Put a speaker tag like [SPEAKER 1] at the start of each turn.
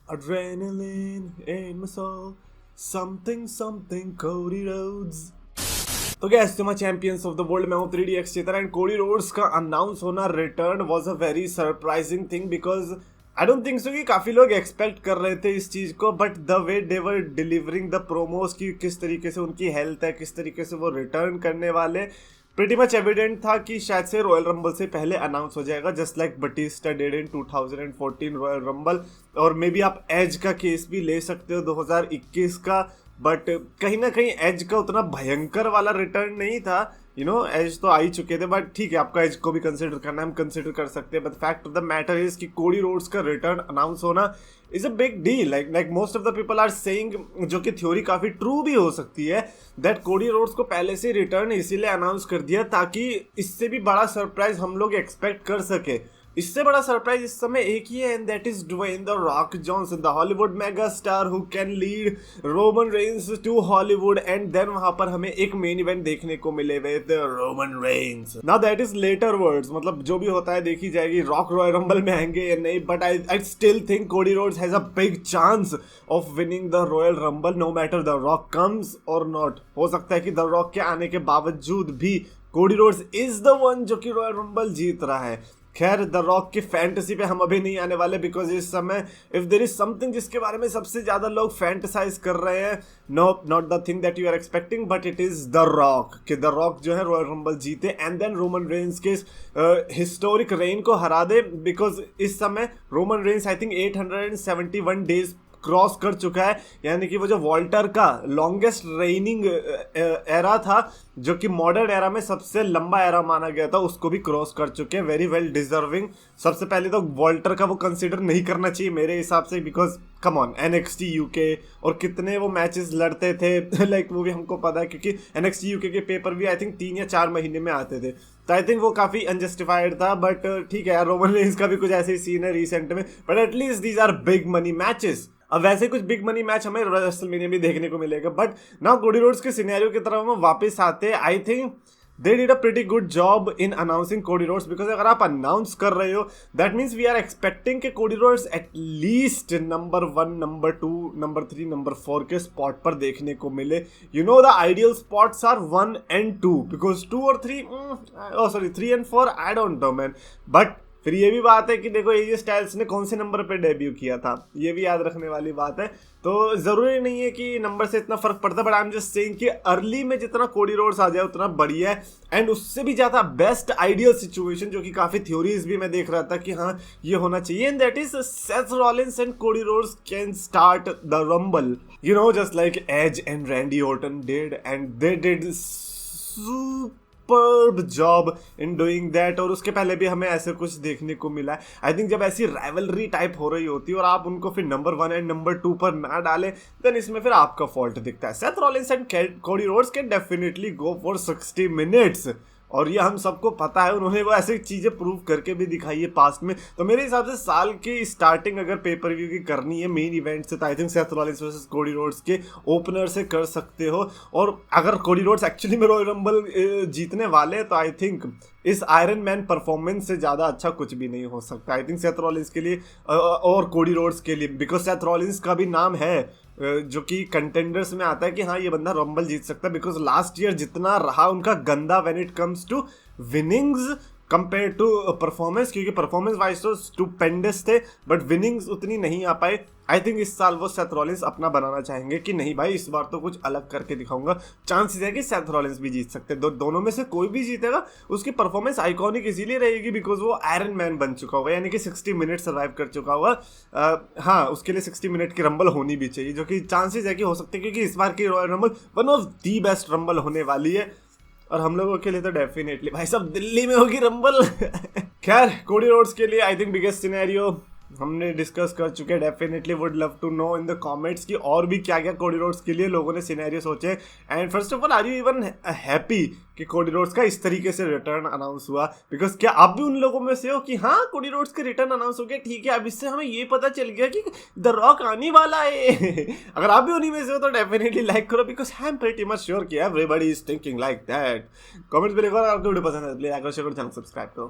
[SPEAKER 1] Adrenaline in my soul, something Cody Rhodes. तो gas तुम champions of the world, मैं हूं 3DX Chetan and Cody Rhodes का announce होना return was a very surprising thing because I don't think so कि काफी लोग expect कर रहे थे इस चीज को, but the way they were delivering the promos की किस तरीके से उनकी हेल्थ है, किस तरीके से वो रिटर्न करने वाले, प्रीटी मच एविडेंट था कि शायद से रॉयल रंबल से पहले अनाउंस हो जाएगा, just like Batista did in 2014 Royal Rumble. और मे बी आप एज का केस भी ले सकते हो 2021 का, बट कहीं ना कहीं एज का उतना भयंकर वाला रिटर्न नहीं था। एज तो आ ही चुके थे, बट ठीक है, आपका एज को भी कंसिडर करना है, हम कंसिडर कर सकते हैं। But fact of the matter is कि कोडी रोड्स का रिटर्न अनाउंस होना is a big deal. Like most of the people are saying, जो कि थ्योरी काफी ट्रू भी हो सकती है, दैट कोडी रोड्स को पहले से रिटर्न इसीलिए अनाउंस कर दिया ताकि इससे भी बड़ा सरप्राइज हम लोग एक्सपेक्ट कर सके। इससे बड़ा सरप्राइज इस समय एक ही है, and that is Dwayne the Rock Johnson, the Hollywood mega star who can lead Roman Reigns to Hollywood. And then वहां पर हमें एक मेन इवेंट देखने को मिले with Roman Reigns. Now that is later words, मतलब जो भी होता है देखी जाएगी, रॉक रॉयल रंबल में आएंगे या नहीं, but I still think Cody Rhodes has a big chance of winning the Royal Rumble no matter the Rock comes or not. हो सकता है कि द रॉक के आने के बावजूद भी Cody Rhodes is the one जो कि रॉयल रंबल जीत रहा है। खैर, द रॉक की फैंटेसी पे हम अभी नहीं आने वाले, बिकॉज इस समय इफ देयर इज समथिंग जिसके बारे में सबसे ज्यादा लोग फैंटेसाइज कर रहे हैं, no not the thing that you are expecting, but it is the Rock, कि द रॉक जो है रॉयल रंबल जीते एंड देन रोमन रेंस के हिस्टोरिक रेन को हरा दे। बिकॉज इस समय Roman Reigns I think 871 days cross कर चुका है, यानी कि वो जो वॉल्टर का लॉन्गेस्ट रेनिंग एरा था, जो कि मॉडर्न एरा में सबसे लंबा एरा माना गया था, उसको भी क्रॉस कर चुके हैं। Very well deserving. सबसे पहले तो वॉल्टर का वो कंसिडर नहीं करना चाहिए मेरे हिसाब से, because come on, NXT UK और कितने वो मैचेस लड़ते थे लाइक वो भी हमको पता है, क्योंकि NXT UK के पेपर भी आई थिंक 3 या 4 महीने में आते थे, तो आई थिंक वो काफी अनजस्टिफाइड था। बट ठीक है यार, रोमन रेंस का भी कुछ ऐसे ही सीन है रिसेंट में, but at least these are big money matches. अब वैसे कुछ बिग मनी मैच हमें रेसलमेनिया में देखने को मिलेगा, बट नाउ कोडी रोड्स के सिनेरियो की तरफ हम वापस आते हैं। I think they did a pretty good job in announcing Cody Rhodes, because अगर आप अनाउंस कर रहे हो that means we are expecting कि Cody Rhodes at least number 1, number 2, number 3, number 4 के स्पॉट पर देखने को मिले। The ideal spots are 1 and 2, because 2 और 3 3 and 4 I don't know man। but फिर ये भी बात है कि देखो AJ स्टाइल्स ने कौन से नंबर पे डेब्यू किया था, ये भी याद रखने वाली बात है। तो जरूरी नहीं है कि नंबर से इतना फर्क पड़ता, but I am just saying कि अर्ली में जितना कोडी रोड्स आ जाए उतना बढ़िया है। एंड उससे भी ज्यादा बेस्ट आइडियल सिचुएशन, जो कि काफी थ्योरीज भी मैं देख रहा था कि हाँ ये होना चाहिए, and that is Seth Rollins and Cody Rhodes can start the Rumble, just like Edge and Randy Orton did, and they did superb job in doing that. और उसके पहले भी हमें ऐसे कुछ देखने को मिला है। आई थिंक जब ऐसी राइवलरी टाइप हो रही होती है और आप उनको फिर नंबर 1 एंड नंबर 2 पर ना डालें, देन इसमें फिर आपका फॉल्ट दिखता है। Seth Rollins and Cody Rhodes can definitely go for 60 minutes, और ये हम सबको पता है, उन्होंने वो ऐसी चीजें प्रूव करके भी दिखाई है पास्ट में। तो मेरे हिसाब से साल की स्टार्टिंग अगर पेपर व्यू की करनी है मेन इवेंट से, तो I think Seth Rollins versus कोडी रोड्स के ओपनर से कर सकते हो। और अगर कोडी रोड्स एक्चुअली में रॉयल रंबल जीतने वाले, तो आई थिंक इस आयरन मैन परफॉर्मेंस से ज्यादा अच्छा कुछ भी नहीं हो सकता आई थिंक सेथ रॉलिंस के लिए और कोडी रोड्स के लिए, बिकॉज सेथ रॉलिंस का भी नाम है जो कि कंटेंडर्स में आता है कि हाँ ये बंदा रंबल जीत सकता है, बिकॉज लास्ट ईयर जितना रहा उनका गंदा when it comes to winnings compare to performance, क्योंकि परफॉर्मेंस वाइज तो स्टुपेंडस थे, बट विनिंग्स उतनी नहीं आ पाए। आई थिंक इस साल वो सेथ रॉलिंस अपना बनाना चाहेंगे कि नहीं भाई इस बार तो कुछ अलग करके दिखाऊंगा। चांसेस है कि सेथ रॉलिंस भी जीत सकते हैं, दोनों में से कोई भी जीतेगा। उसकी परफॉर्मेंस आइकॉनिक इसीलिए रहेगी बिकॉज वो आयरन मैन बन चुका होगा, यानी कि 60 मिनट सर्वाइव कर चुका होगा। हाँ, उसके लिए 60 मिनट की रंबल होनी भी चाहिए, जो कि चांसेस है कि हो सकते हैं, क्योंकि इस बार की royal rumble one of the best rumble होने वाली है, और हम लोगों के लिए तो डेफिनेटली भाई सब दिल्ली में होगी रंबल। खैर, कोडी रोड्स के लिए आई थिंक बिगेस्ट सिनेरियो हमने डिस्कस कर चुके हैं। Definitely would love to know in the comments कि और भी क्या क्या कोडी रोड्स के लिए लोगों ने सिनेरियो सोचे। And first of all, are you even happy कि कोडी रोड्स का इस तरीके से रिटर्न अनाउंस हुआ? बिकॉज क्या आप भी उन लोगों में से हो कि हाँ कोडी रोड्स के रिटर्न अनाउंस हो गया, ठीक है, अब इससे हमें ये पता चल गया कि द रॉक आने वाला है। अगर आप भी उन्हीं में से हो तो डेफिनेटली लाइक करो, because I am pretty much sure कि everybody is thinking like that. Comments में लिखो, आपको वीडियो पसंद है प्लीज लाइक करो, शेयर करो, चैनल सब्सक्राइब करो।